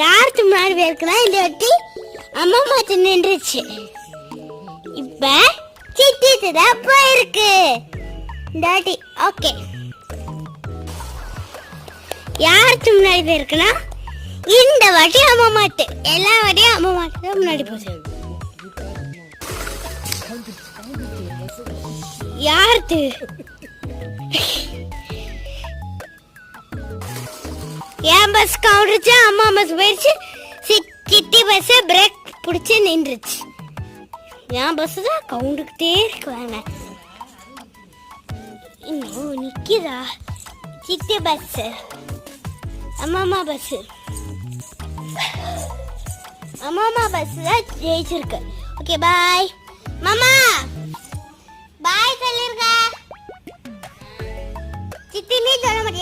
யாருக்கு முன்னாடி போயிருக்குன்னா இந்த வாட்டி அம்மா மாத்த நின்றுச்சு. இப்ப சித்தி தான் போயிருக்கு இந்த வாட்டி. ஓகே, யாருக்கு முன்னாடி போயிருக்குன்னா இந்த வாட்டி அம்மா மாட்டு. எல்லா வாட்டியும் அம்மா மாட்டு தான் முன்னாடி போகுது. யாருக்கு என் பஸ் கவுந்துருச்சு, அம்மா பஸ் போயிடுச்சு. சிட்டி பஸ் பிரேக் பிடிச்சி நின்றுச்சு. என் பஸ் தான் கவுண்டுக்கிட்டே இருக்குவாங்க. இன்னும் நிற்கிதா சிட்டி பஸ், அம்மா பஸ். அம்மா பஸ் தான் ஜெயிச்சிருக்கு. ஓகே, பாய் மாமா. பாய் சொல்லிருக்க. சித்தி நீ சொல்ல மாட்டியா?